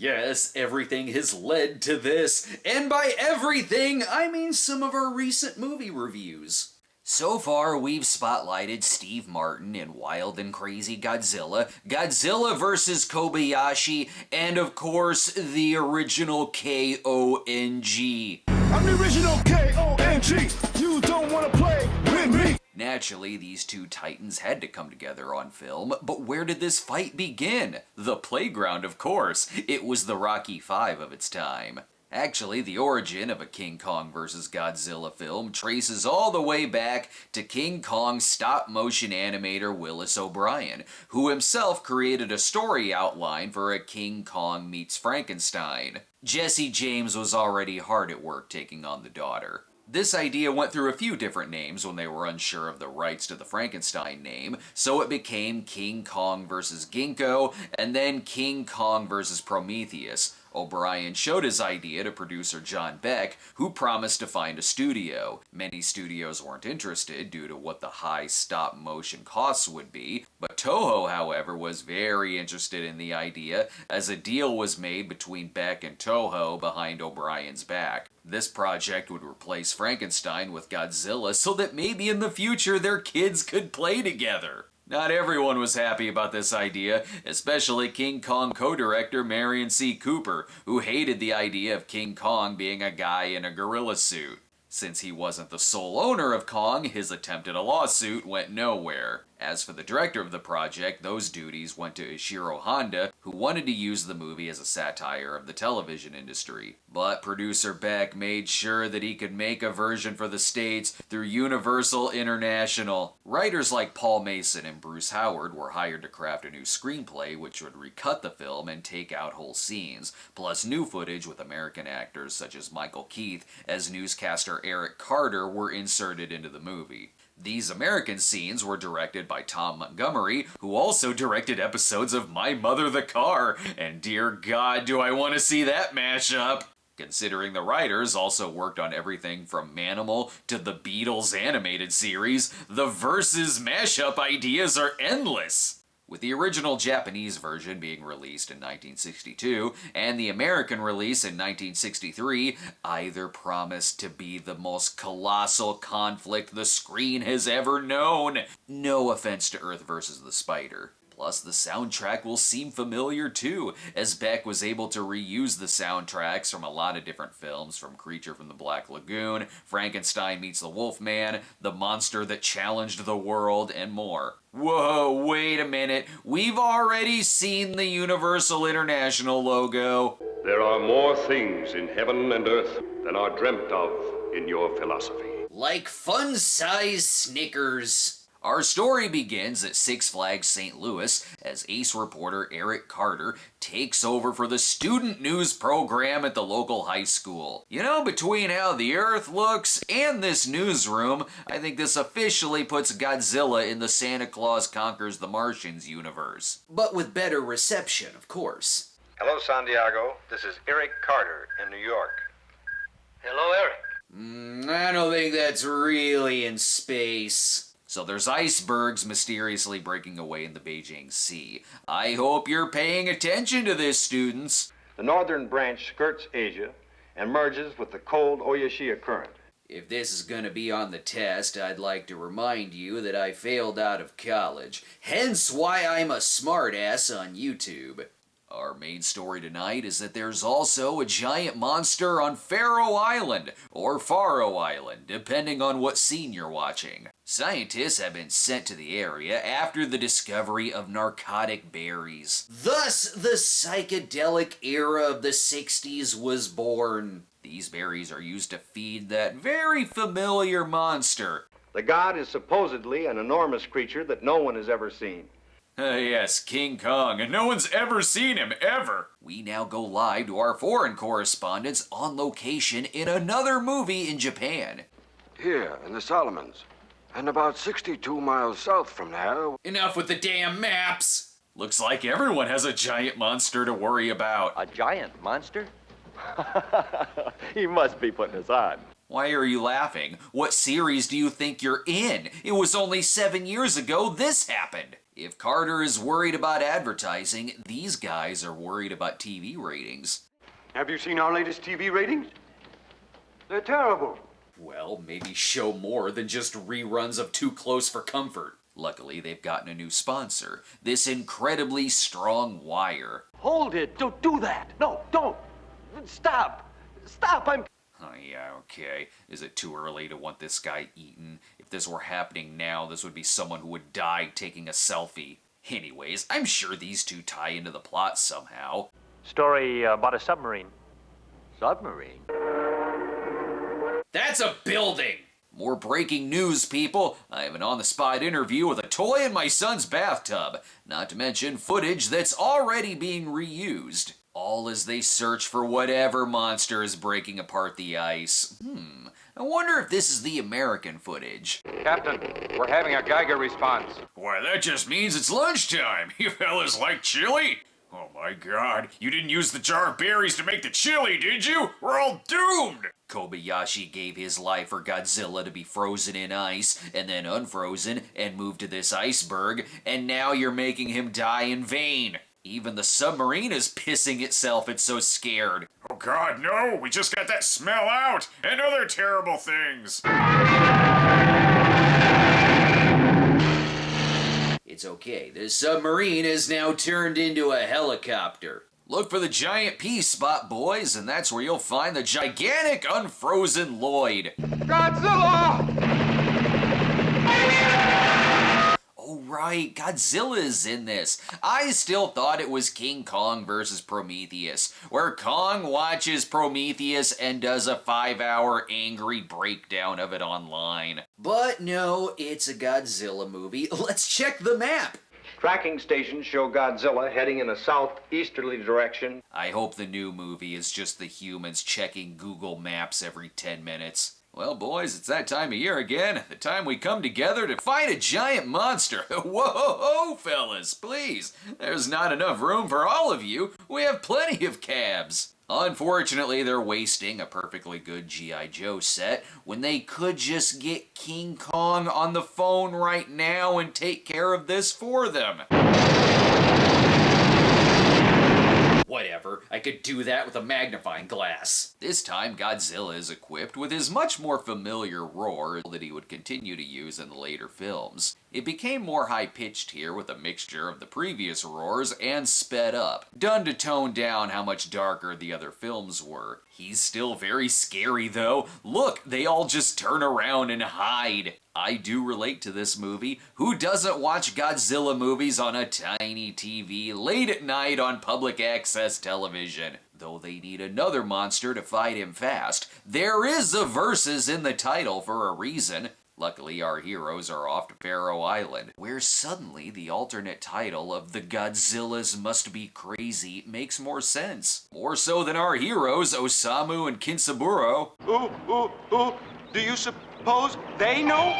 Yes, everything has led to this, and by everything, I mean some of our recent movie reviews. So far, we've spotlighted Steve Martin in Wild and Crazy Godzilla, Godzilla vs. Kobayashi, and of course, the original K-O-N-G. I'm the original K-O-N-G. You don't want to play with me. Naturally, these two titans had to come together on film, but where did this fight begin? The playground, of course. It was the Rocky V of its time. Actually, the origin of a King Kong vs. Godzilla film traces all the way back to King Kong's stop-motion animator Willis O'Brien, who himself created a story outline for a King Kong meets Frankenstein. Jesse James was already hard at work taking on the daughter. This idea went through a few different names when they were unsure of the rights to the Frankenstein name, so it became King Kong vs. Ginkgo, and then King Kong vs. Prometheus. O'Brien showed his idea to producer John Beck, who promised to find a studio. Many studios weren't interested due to what the high stop-motion costs would be, but Toho, however, was very interested in the idea, as a deal was made between Beck and Toho behind O'Brien's back. This project would replace Frankenstein with Godzilla so that maybe in the future their kids could play together. Not everyone was happy about this idea, especially King Kong co-director Marion C. Cooper, who hated the idea of King Kong being a guy in a gorilla suit. Since he wasn't the sole owner of Kong, his attempt at a lawsuit went nowhere. As for the director of the project, those duties went to Ishiro Honda, who wanted to use the movie as a satire of the television industry. But producer Beck made sure that he could make a version for the States through Universal International. Writers like Paul Mason and Bruce Howard were hired to craft a new screenplay which would recut the film and take out whole scenes, plus new footage with American actors such as Michael Keith as newscaster Eric Carter were inserted into the movie. These American scenes were directed by Tom Montgomery, who also directed episodes of My Mother the Car, and dear God, do I want to see that mashup! Considering the writers also worked on everything from Manimal to the Beatles animated series, the Versus mashup ideas are endless! With the original Japanese version being released in 1962 and the American release in 1963, either promised to be the most colossal conflict the screen has ever known. No offense to Earth vs. the Spider. Plus, the soundtrack will seem familiar too, as Beck was able to reuse the soundtracks from a lot of different films, from Creature from the Black Lagoon, Frankenstein Meets the Wolfman, The Monster That Challenged the World, and more. Whoa, wait a minute, we've already seen the Universal International logo. There are more things in heaven and earth than are dreamt of in your philosophy. Like fun-size Snickers. Our story begins at Six Flags St. Louis as ace reporter Eric Carter takes over for the student news program at the local high school. You know, between how the Earth looks and this newsroom, I think this officially puts Godzilla in the Santa Claus Conquers the Martians universe. But with better reception, of course. Hello, Santiago. This is Eric Carter in New York. Hello, Eric. I don't think that's really in space. So there's icebergs mysteriously breaking away in the Beijing Sea. I hope you're paying attention to this, students. The northern branch skirts Asia and merges with the cold Oyashia Current. If this is going to be on the test, I'd like to remind you that I failed out of college, hence why I'm a smartass on YouTube. Our main story tonight is that there's also a giant monster on Faroe Island, or Faro Island, depending on what scene you're watching. Scientists have been sent to the area after the discovery of narcotic berries. Thus, the psychedelic era of the 60s was born. These berries are used to feed that very familiar monster. The god is supposedly an enormous creature that no one has ever seen. Yes, King Kong, and no one's ever seen him, ever! We now go live to our foreign correspondents on location in another movie in Japan. Here, in the Solomons, and about 62 miles south from there. Enough with the damn maps! Looks like everyone has a giant monster to worry about. A giant monster? He must be putting us on. Why are you laughing? What series do you think you're in? It was only 7 years ago this happened. If Carter is worried about advertising, these guys are worried about TV ratings. Have you seen our latest TV ratings? They're terrible. Well, maybe show more than just reruns of Too Close for Comfort. Luckily, they've gotten a new sponsor, this incredibly strong wire. Hold it. Don't do that. No, don't. Stop. Stop. Oh yeah, okay. Is it too early to want this guy eaten? If this were happening now, this would be someone who would die taking a selfie. Anyways, I'm sure these two tie into the plot somehow. Story about a submarine. Submarine? That's a building! More breaking news, people. I have an on-the-spot interview with a toy in my son's bathtub. Not to mention footage that's already being reused. All as they search for whatever monster is breaking apart the ice. I wonder if this is the American footage. Captain, we're having a Geiger response. Why, that just means it's lunchtime. You fellas like chili? Oh my god, you didn't use the jar of berries to make the chili, did you? We're all doomed! Kobayashi gave his life for Godzilla to be frozen in ice, and then unfrozen, and moved to this iceberg, and now you're making him die in vain. Even the submarine is pissing itself, it's so scared. Oh god, no! We just got that smell out! And other terrible things! It's okay, the submarine is now turned into a helicopter. Look for the giant P spot, boys, and that's where you'll find the gigantic unfrozen Lloyd. Godzilla! Oh right, Godzilla's in this. I still thought it was King Kong versus Prometheus, where Kong watches Prometheus and does a 5-hour angry breakdown of it online. But no, it's a Godzilla movie. Let's check the map. Tracking stations show Godzilla heading in a southeasterly direction. I hope the new movie is just the humans checking Google Maps every 10 minutes. Well, boys, it's that time of year again. The time we come together to fight a giant monster. Whoa, fellas, please. There's not enough room for all of you. We have plenty of cabs. Unfortunately, they're wasting a perfectly good G.I. Joe set when they could just get King Kong on the phone right now and take care of this for them. Whatever, I could do that with a magnifying glass. This time, Godzilla is equipped with his much more familiar roar that he would continue to use in the later films. It became more high-pitched here with a mixture of the previous roars and sped up, done to tone down how much darker the other films were. He's still very scary though. Look, they all just turn around and hide. I do relate to this movie. Who doesn't watch Godzilla movies on a tiny TV late at night on public access television? Though they need another monster to fight him fast. There is a versus in the title for a reason. Luckily, our heroes are off to Faroe Island, where suddenly the alternate title of The Godzillas Must Be Crazy makes more sense. More so than our heroes, Osamu and Kinsaburo. Do you suppose they know?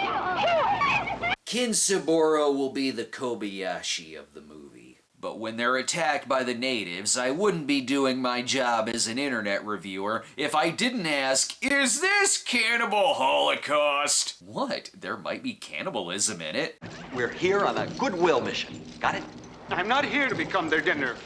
Kinsaburo will be the Kobayashi of the movie. But when they're attacked by the natives, I wouldn't be doing my job as an internet reviewer if I didn't ask, is this cannibal holocaust? What? There might be cannibalism in it. We're here on a goodwill mission. Got it? I'm not here to become their dinner.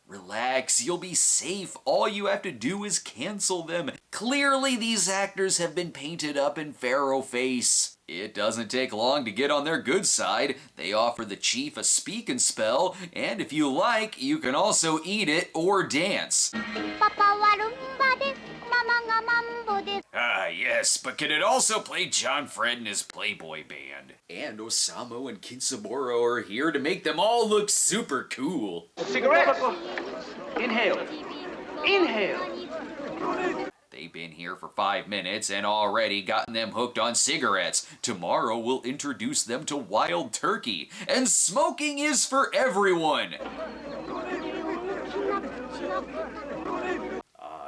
Relax, you'll be safe. All you have to do is cancel them. Clearly these actors have been painted up in pharaoh face. It doesn't take long to get on their good side. They offer the chief a speak and spell, and if you like, you can also eat it or dance. Ah, yes, but can it also play John Fred and his Playboy band? And Osamu and Kinsaburo are here to make them all look super cool. Cigarettes! Inhale. Inhale. They've been here for 5 minutes and already gotten them hooked on cigarettes. Tomorrow we'll introduce them to wild turkey. And smoking is for everyone!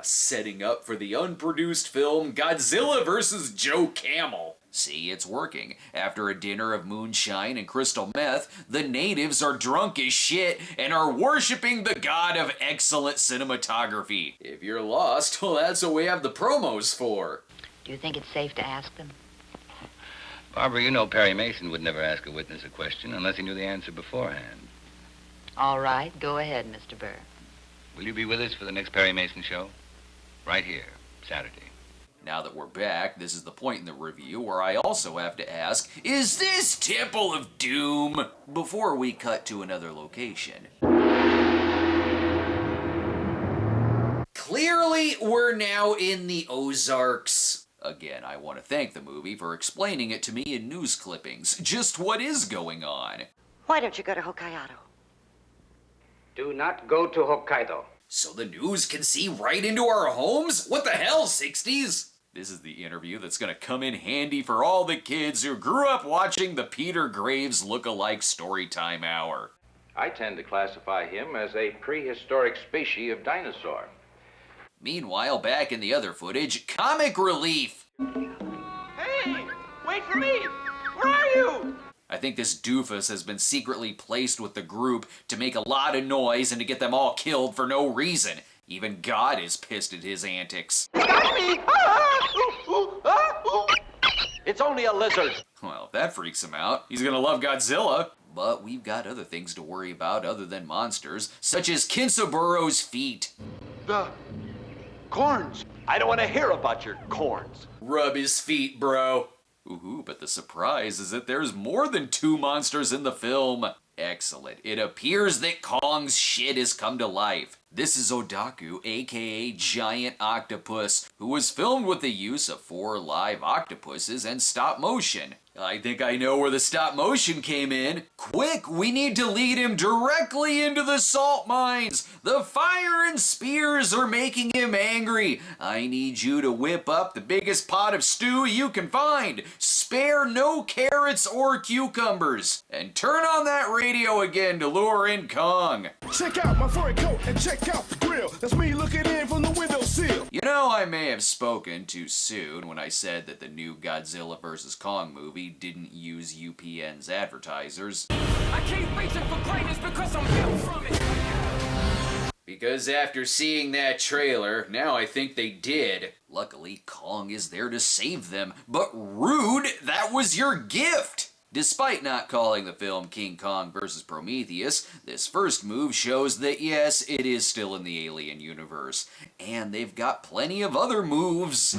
Setting up for the unproduced film Godzilla vs. Joe Camel. See, it's working. After a dinner of moonshine and crystal meth, the natives are drunk as shit and are worshipping the god of excellent cinematography. If you're lost, well, that's what we have the promos for. Do you think it's safe to ask them? Barbara, you know Perry Mason would never ask a witness a question unless he knew the answer beforehand. All right, go ahead, Mr. Burr. Will you be with us for the next Perry Mason show? Right here, Saturday. Now that we're back, this is the point in the review where I also have to ask, is this Temple of Doom? Before we cut to another location. Clearly, we're now in the Ozarks. Again, I want to thank the movie for explaining it to me in news clippings, just what is going on. Why don't you go to Hokkaido? Do not go to Hokkaido. So the news can see right into our homes? What the hell, 60s? This is the interview that's gonna come in handy for all the kids who grew up watching the Peter Graves look-alike Storytime Hour. I tend to classify him as a prehistoric species of dinosaur. Meanwhile, back in the other footage, comic relief! Hey! Wait for me! Where are you? I think this doofus has been secretly placed with the group to make a lot of noise and to get them all killed for no reason. Even God is pissed at his antics. Got me! It's only a lizard. Well, if that freaks him out, he's gonna love Godzilla. But we've got other things to worry about other than monsters, such as Kinsaburo's feet. The corns. I don't want to hear about your corns. Rub his feet, bro. Ooh, but the surprise is that there's more than 2 monsters in the film. Excellent. It appears that Kong's shit has come to life. This is Odaku, aka Giant Octopus, who was filmed with the use of 4 live octopuses and stop motion. I think I know where the stop motion came in. Quick, we need to lead him directly into the salt mines. The fire and spears are making him angry. I need you to whip up the biggest pot of stew you can find. Spare no carrots or cucumbers. And turn on that radio again to lure in Kong. Check out my furry coat and check out the grill. That's me looking in from the windowsill. You know, I may have spoken too soon when I said that the new Godzilla vs. Kong movie didn't use UPN's advertisers. I keep reaching for greatness because I'm built from it. Because after seeing that trailer, now I think they did. Luckily, Kong is there to save them. But rude, that was your gift! Despite not calling the film King Kong vs. Prometheus, this first move shows that yes, it is still in the Alien universe. And they've got plenty of other moves.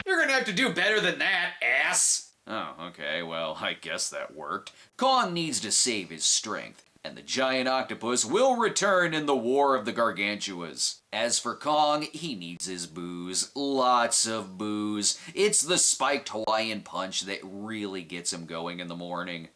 You're gonna have to do better than that, ass! Oh, okay, well, I guess that worked. Kong needs to save his strength, and the giant octopus will return in the War of the Gargantuas. As for Kong, he needs his booze. Lots of booze. It's the spiked Hawaiian punch that really gets him going in the morning.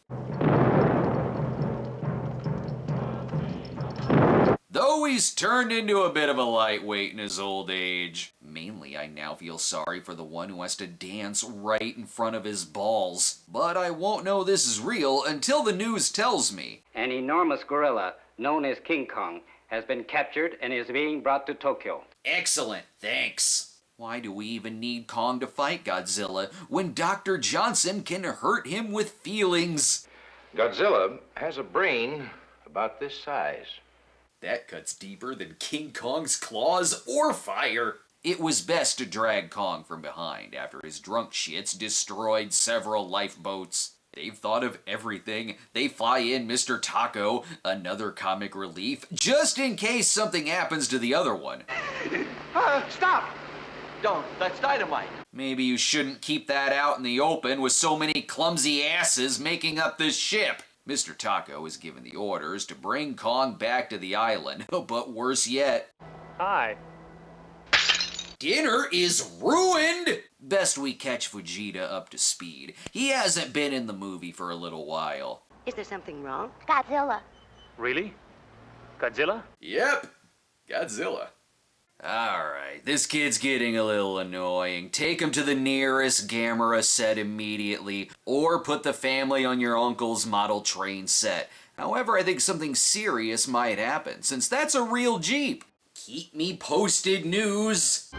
Though he's turned into a bit of a lightweight in his old age. Mainly, I now feel sorry for the one who has to dance right in front of his balls. But I won't know this is real until the news tells me. An enormous gorilla, known as King Kong, has been captured and is being brought to Tokyo. Excellent, thanks. Why do we even need Kong to fight Godzilla when Dr. Johnson can hurt him with feelings? Godzilla has a brain about this size. That cuts deeper than King Kong's claws or fire. It was best to drag Kong from behind after his drunk shits destroyed several lifeboats. They've thought of everything. They fly in Mr. Taco, another comic relief, just in case something happens to the other one. Stop! Don't, that's dynamite. Maybe you shouldn't keep that out in the open with so many clumsy asses making up this ship. Mr. Taco is given the orders to bring Kong back to the island, but worse yet. Hi. Dinner is ruined! Best we catch Fujita up to speed. He hasn't been in the movie for a little while. Is there something wrong? Godzilla. Really? Godzilla? Yep, Godzilla. Alright, this kid's getting a little annoying. Take him to the nearest Gamera set immediately, or put the family on your uncle's model train set. However, I think something serious might happen, since that's a real Jeep. Keep me posted, news!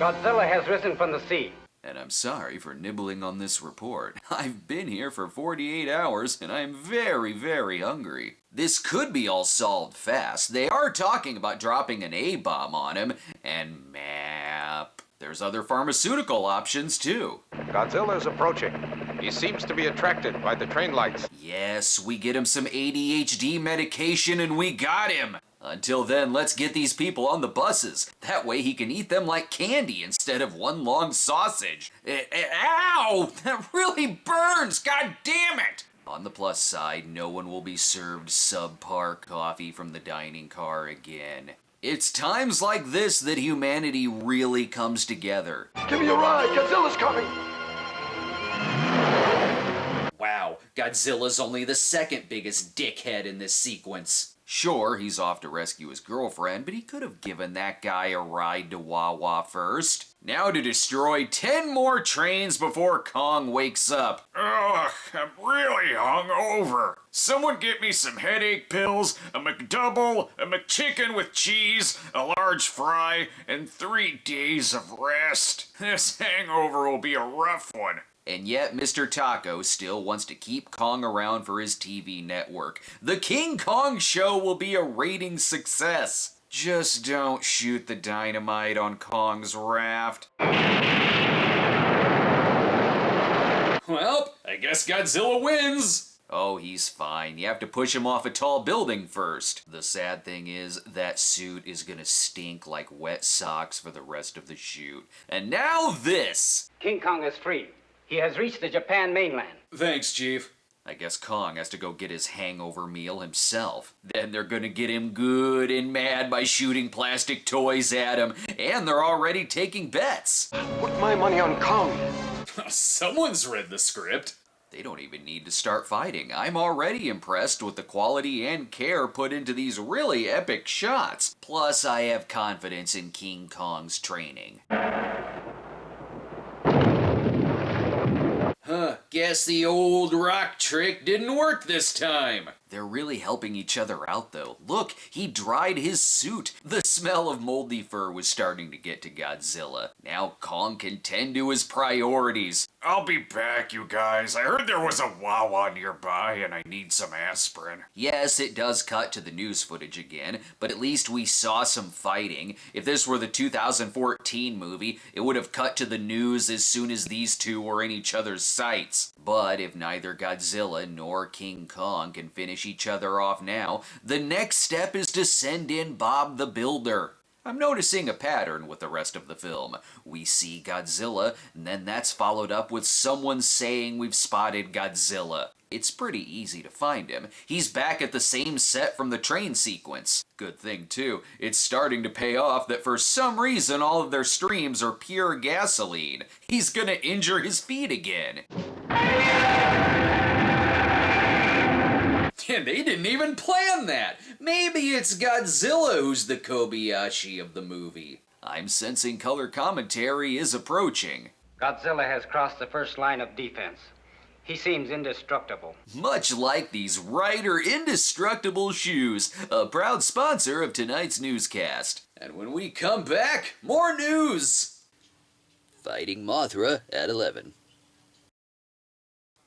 Godzilla has risen from the sea. And I'm sorry for nibbling on this report. I've been here for 48 hours, and I'm very, very hungry. This could be all solved fast. They are talking about dropping an A-bomb on him, and map. There's other pharmaceutical options too. Godzilla is approaching. He seems to be attracted by the train lights. Yes, we get him some ADHD medication and we got him. Until then, let's get these people on the buses. That way he can eat them like candy instead of one long sausage. Ow! That really burns! God damn it! On the plus side, no one will be served subpar coffee from the dining car again. It's times like this that humanity really comes together. Give me a ride! Godzilla's coming! Wow, Godzilla's only the second biggest dickhead in this sequence. Sure, he's off to rescue his girlfriend, but he could have given that guy a ride to Wawa first. Now to destroy 10 more trains before Kong wakes up. Ugh, I'm really hungover. Someone get me some headache pills, a McDouble, a McChicken with cheese, a large fry, and 3 days of rest. This hangover will be a rough one. And yet Mr. Taco still wants to keep Kong around for his TV network. The King Kong show will be a rating success. Just don't shoot the dynamite on Kong's raft. Well, I guess Godzilla wins. Oh, he's fine. You have to push him off a tall building first. The sad thing is, that suit is gonna stink like wet socks for the rest of the shoot. And now this! King Kong is free. He has reached the Japan mainland. Thanks, Chief. I guess Kong has to go get his hangover meal himself. Then they're gonna get him good and mad by shooting plastic toys at him, and they're already taking bets. Put my money on Kong. Someone's read the script. They don't even need to start fighting. I'm already impressed with the quality and care put into these really epic shots. Plus, I have confidence in King Kong's training. Guess the old rock trick didn't work this time. They're really helping each other out though. Look, he dried his suit. The smell of moldy fur was starting to get to Godzilla. Now Kong can tend to his priorities. I'll be back, you guys. I heard there was a Wawa nearby and I need some aspirin. Yes, it does cut to the news footage again, but at least we saw some fighting. If this were the 2014 movie, it would have cut to the news as soon as these two were in each other's sights. But if neither Godzilla nor King Kong can finish each other off now, the next step is to send in Bob the Builder. I'm noticing a pattern with the rest of the film. We see Godzilla, and then that's followed up with someone saying we've spotted Godzilla. It's pretty easy to find him. He's back at the same set from the train sequence. Good thing, too, it's starting to pay off that for some reason all of their streams are pure gasoline. He's gonna injure his feet again. And they didn't even plan that. Maybe it's Godzilla who's the Kobayashi of the movie. I'm sensing color commentary is approaching. Godzilla has crossed the first line of defense. He seems indestructible. Much like these Ryder Indestructible shoes, a proud sponsor of tonight's newscast. And when we come back, more news! Fighting Mothra at 11.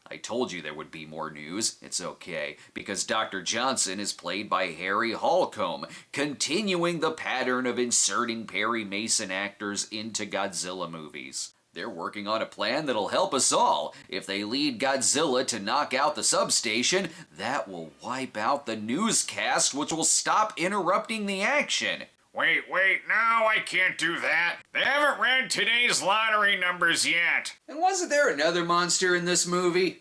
I told you there would be more news. It's okay, because Dr. Johnson is played by Harry Holcomb, continuing the pattern of inserting Perry Mason actors into Godzilla movies. They're working on a plan that'll help us all. If they lead Godzilla to knock out the substation, that will wipe out the newscast, which will stop interrupting the action. Wait, no, I can't do that. They haven't read today's lottery numbers yet. And wasn't there another monster in this movie?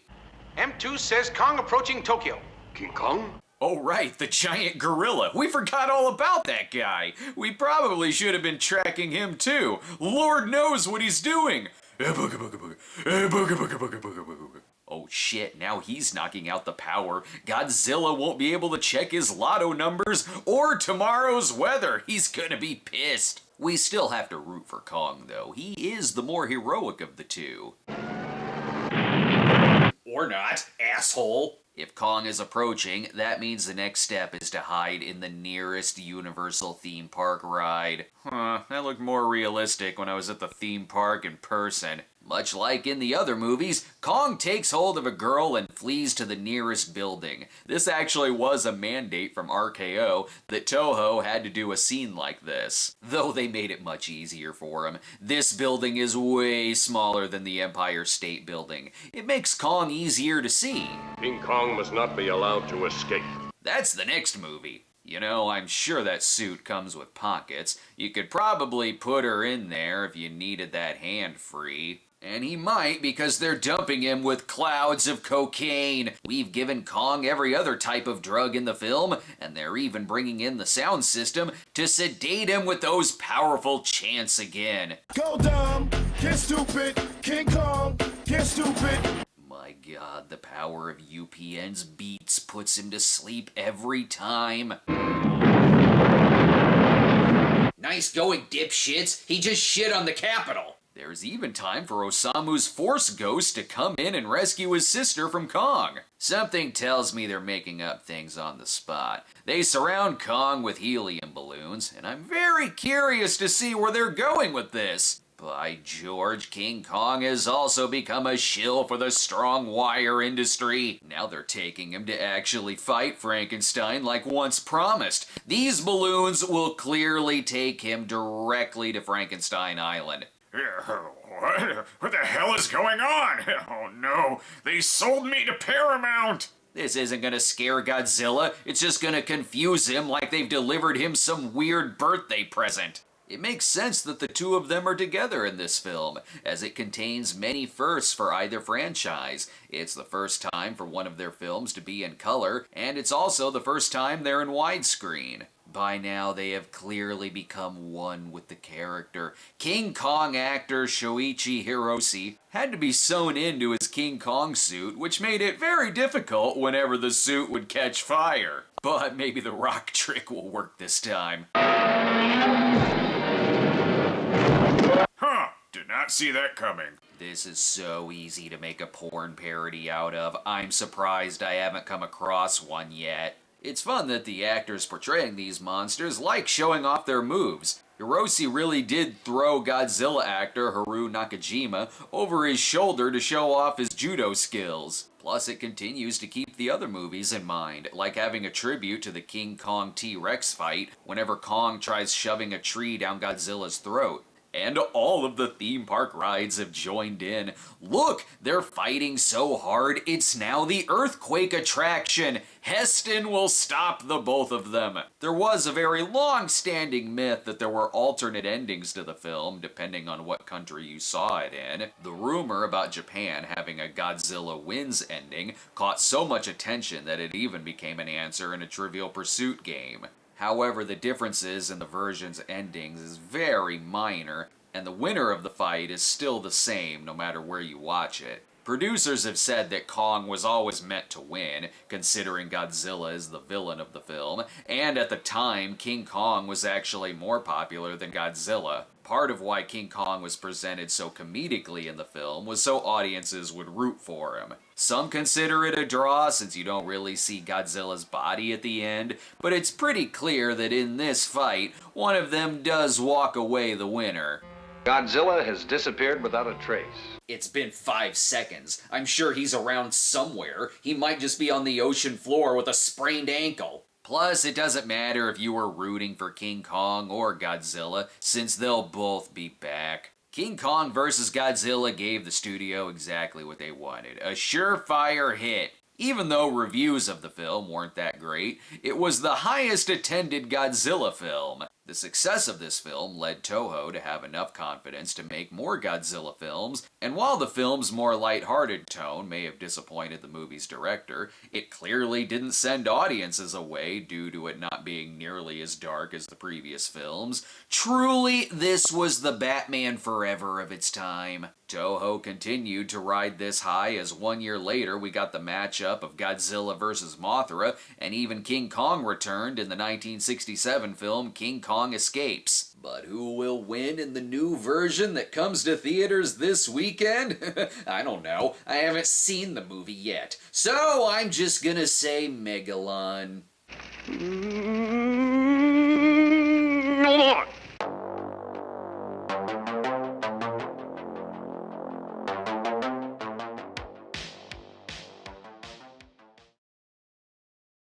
M2 says Kong approaching Tokyo. King Kong? Oh right, the giant gorilla. We forgot all about that guy. We probably should have been tracking him too. Lord knows what he's doing. Oh shit, now he's knocking out the power. Godzilla won't be able to check his lotto numbers or tomorrow's weather. He's gonna be pissed. We still have to root for Kong though. He is the more heroic of the two. Or not, asshole. If Kong is approaching, that means the next step is to hide in the nearest Universal theme park ride. That looked more realistic when I was at the theme park in person. Much like in the other movies, Kong takes hold of a girl and flees to the nearest building. This actually was a mandate from RKO that Toho had to do a scene like this, though they made it much easier for him. This building is way smaller than the Empire State Building. It makes Kong easier to see. King Kong must not be allowed to escape. That's the next movie. You know, I'm sure that suit comes with pockets. You could probably put her in there if you needed that hand free. And he might, because they're dumping him with clouds of cocaine. We've given Kong every other type of drug in the film, and they're even bringing in the sound system to sedate him with those powerful chants again. Go dumb, get stupid, King Kong, get stupid. My God, the power of UPN's beats puts him to sleep every time. Nice going, dipshits. He just shit on the Capitol. There's even time for Osamu's Force Ghost to come in and rescue his sister from Kong. Something tells me they're making up things on the spot. They surround Kong with helium balloons, and I'm very curious to see where they're going with this. By George, King Kong has also become a shill for the strong wire industry. Now they're taking him to actually fight Frankenstein like once promised. These balloons will clearly take him directly to Frankenstein Island. What the hell is going on? Oh no, they sold me to Paramount! This isn't gonna scare Godzilla, it's just gonna confuse him like they've delivered him some weird birthday present. It makes sense that the two of them are together in this film, as it contains many firsts for either franchise. It's the first time for one of their films to be in color, and it's also the first time they're in widescreen. By now, they have clearly become one with the character. King Kong actor Shoichi Hirose had to be sewn into his King Kong suit, which made it very difficult whenever the suit would catch fire. But maybe the rock trick will work this time. Huh, did not see that coming. This is so easy to make a porn parody out of. I'm surprised I haven't come across one yet. It's fun that the actors portraying these monsters like showing off their moves. Hirose really did throw Godzilla actor Haru Nakajima over his shoulder to show off his judo skills. Plus, it continues to keep the other movies in mind, like having a tribute to the King Kong T-Rex fight whenever Kong tries shoving a tree down Godzilla's throat. And all of the theme park rides have joined in. Look, they're fighting so hard, it's now the earthquake attraction. Heston will stop the both of them. There was a very long-standing myth that there were alternate endings to the film, depending on what country you saw it in. The rumor about Japan having a Godzilla Wins ending caught so much attention that it even became an answer in a Trivial Pursuit game. However, the differences in the version's endings is very minor, and the winner of the fight is still the same no matter where you watch it. Producers have said that Kong was always meant to win, considering Godzilla is the villain of the film, and at the time, King Kong was actually more popular than Godzilla. Part of why King Kong was presented so comedically in the film was so audiences would root for him. Some consider it a draw since you don't really see Godzilla's body at the end, but it's pretty clear that in this fight, one of them does walk away the winner. Godzilla has disappeared without a trace. It's been 5 seconds. I'm sure he's around somewhere. He might just be on the ocean floor with a sprained ankle. Plus, it doesn't matter if you were rooting for King Kong or Godzilla, since they'll both be back. King Kong vs. Godzilla gave the studio exactly what they wanted, a surefire hit. Even though reviews of the film weren't that great, it was the highest attended Godzilla film. The success of this film led Toho to have enough confidence to make more Godzilla films, and while the film's more lighthearted tone may have disappointed the movie's director, it clearly didn't send audiences away due to it not being nearly as dark as the previous films. Truly, this was the Batman Forever of its time. Toho continued to ride this high as 1 year later we got the matchup of Godzilla vs. Mothra, and even King Kong returned in the 1967 film King Kong Escapes. But who will win in the new version that comes to theaters this weekend? I don't know. I haven't seen the movie yet. So I'm just gonna say Megalon. No more!